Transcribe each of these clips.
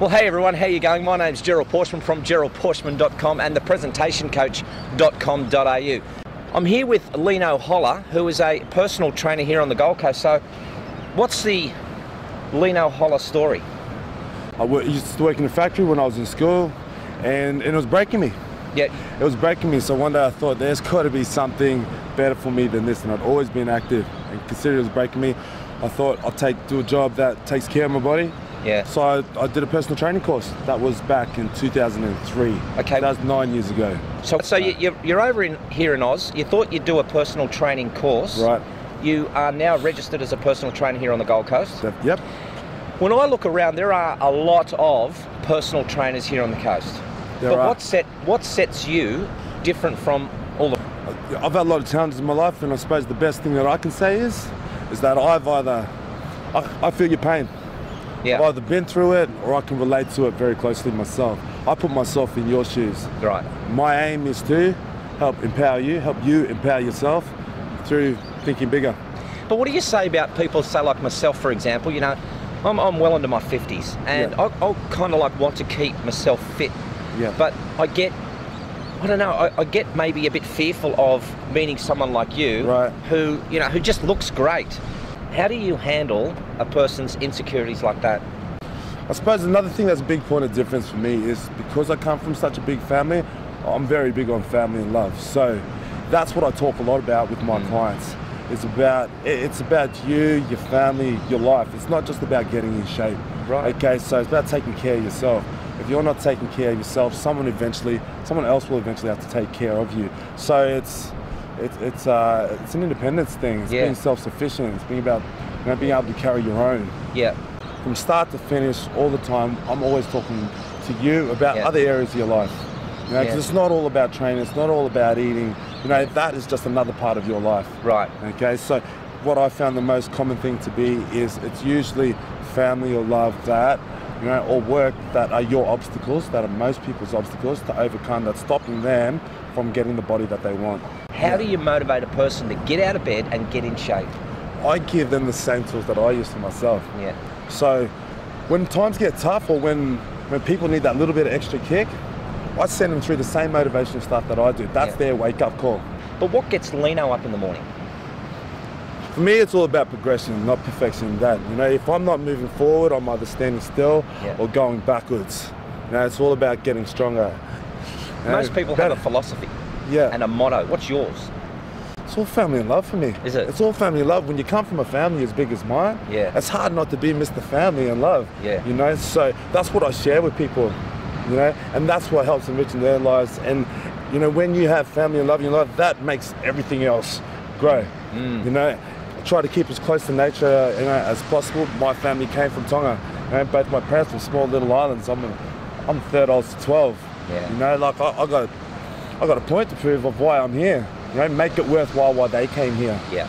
Well, hey everyone, how you going? My name's Gerald Pauschmann from geraldpauschmann.com and thepresentationcoach.com.au. I'm here with Lino Hola, who is a personal trainer here on the Gold Coast. So, what's the Lino Hola story? I used to work in a factory when I was in school, and it was breaking me. Yeah. It was breaking me, so one day I thought there's got to be something better for me than this, and I'd always been active, and considering it was breaking me, I thought I'll do a job that takes care of my body. Yeah. So I did a personal training course. That was back in 2003. Okay. That was 9 years ago. So you're over here in Oz. You thought you'd do a personal training course. Right. You are now registered as a personal trainer here on the Gold Coast. Yep. When I look around, there are a lot of personal trainers here on the coast. What sets you different from all the... I've had a lot of challenges in my life, and I suppose the best thing that I can say is that I feel your pain. Yeah. I've either been through it or I can relate to it very closely myself. I put myself in your shoes. Right. My aim is to help you empower yourself through thinking bigger. But what do you say about people, say like myself, for example? You know, I'm well into my 50s, and Yeah. I'll kind of like want to keep myself fit. Yeah. But I get maybe a bit fearful of meeting someone like you, Right. who just looks great. How do you handle a person's insecurities like that? I suppose another thing that's a big point of difference for me is because I come from such a big family, I'm very big on family and love. So that's what I talk a lot about with my clients. It's about you, your family, your life. It's not just about getting in shape. Right. Okay, so it's about taking care of yourself. If you're not taking care of yourself, someone else will eventually have to take care of you. So it's an independence thing. It's being self-sufficient. It's being about being able to carry your own. Yeah. From start to finish, all the time, I'm always talking to you about other areas of your life. Because it's not all about training. It's not all about eating. That is just another part of your life. Right. Okay. So, what I found the most common thing to be is it's usually family or love that, or work that are your obstacles, that are most people's obstacles to overcome, that's stopping them from getting the body that they want. How do you motivate a person to get out of bed and get in shape? I give them the same tools that I use for myself. Yeah. So when times get tough, or when people need that little bit of extra kick, I send them through the same motivational stuff that I do. That's their wake-up call. But what gets Lino up in the morning? For me, it's all about progression, not perfection. If I'm not moving forward, I'm either standing still or going backwards. It's all about getting stronger. Most people have a philosophy and a motto. What's yours? It's all family and love for me. Is it? It's all family and love. When you come from a family as big as mine, it's hard not to be Mr. Family and Love. Yeah. So that's what I share with people, and that's what helps enrich their lives. And when you have family and love in your life, that makes everything else grow. I try to keep as close to nature as possible. My family came from Tonga. Both my parents from small little islands. I'm third oldest to 12. Yeah. I got a point to prove of why I'm here. Make it worthwhile why they came here. Yeah.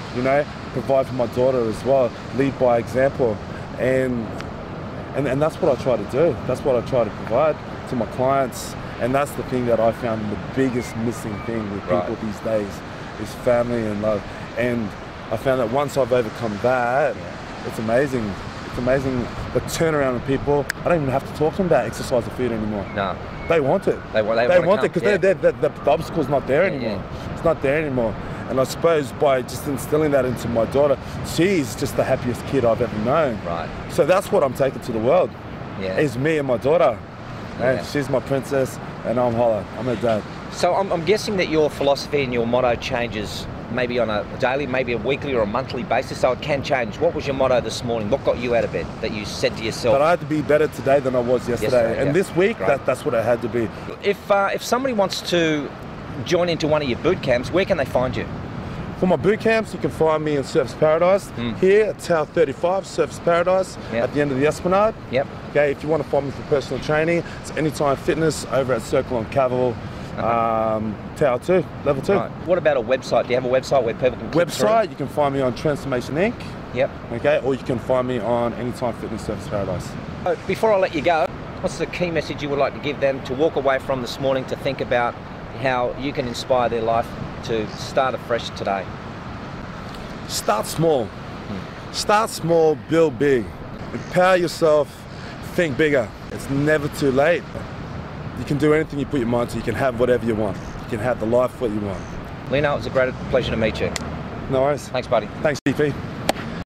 Provide for my daughter as well. Lead by example, and that's what I try to do. That's what I try to provide to my clients, and that's the thing that I found the biggest missing thing with people these days is family and love. And I found that once I've overcome that, it's amazing. It's amazing the turnaround of people. I don't even have to talk to them about exercise or food anymore. No. They want it. They want it because the obstacle's not there anymore. It's not there anymore. And I suppose by just instilling that into my daughter, she's just the happiest kid I've ever known. Right. So that's what I'm taking to the world. Yeah. Is me and my daughter. Yeah. She's my princess, and I'm Hola. I'm her dad. So I'm guessing that your philosophy and your motto changes maybe on a daily, maybe a weekly or a monthly basis, so it can change. What was your motto this morning? What got you out of bed that you said to yourself? That I had to be better today than I was yesterday. And this week, that's what it had to be. If somebody wants to join into one of your boot camps, where can they find you? For my boot camps, you can find me in Surfers Paradise. Here at Tower 35, Surfers Paradise, at the end of the Esplanade. Yep. Okay, if you want to find me for personal training, it's Anytime Fitness over at Circle on Cavill. Tower 2, level 2. Right. What about a website? Do you have a website where people can click through? You can find me on Transformation Inc. Yep. Okay, or you can find me on Anytime Fitness Surfers Paradise. Before I let you go, what's the key message you would like to give them to walk away from this morning to think about how you can inspire their life to start afresh today? Start small. Start small, build big. Empower yourself, think bigger. It's never too late. You can do anything you put your mind to. You can have whatever you want. You can have the life what you want. Lino, it was a great pleasure to meet you. No worries. Thanks, buddy. Thanks, GP.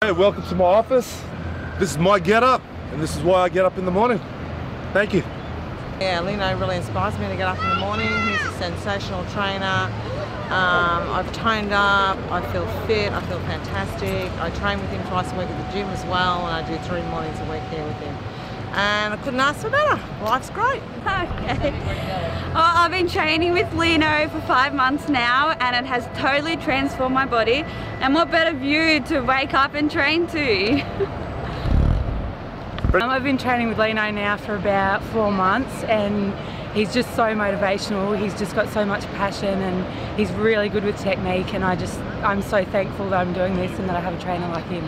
Hey, welcome to my office. This is my get up, and this is why I get up in the morning. Thank you. Yeah, Lino really inspires me to get up in the morning. He's a sensational trainer. I've toned up, I feel fit, I feel fantastic. I train with him twice a week at the gym as well, and I do 3 mornings a week here with him. And I couldn't ask for better. Life's great. Okay. Well, I've been training with Lino for 5 months now, and it has totally transformed my body. And what better view to wake up and train to? I've been training with Lino now for about 4 months, and he's just so motivational. He's just got so much passion, and he's really good with technique, and I'm so thankful that I'm doing this and that I have a trainer like him.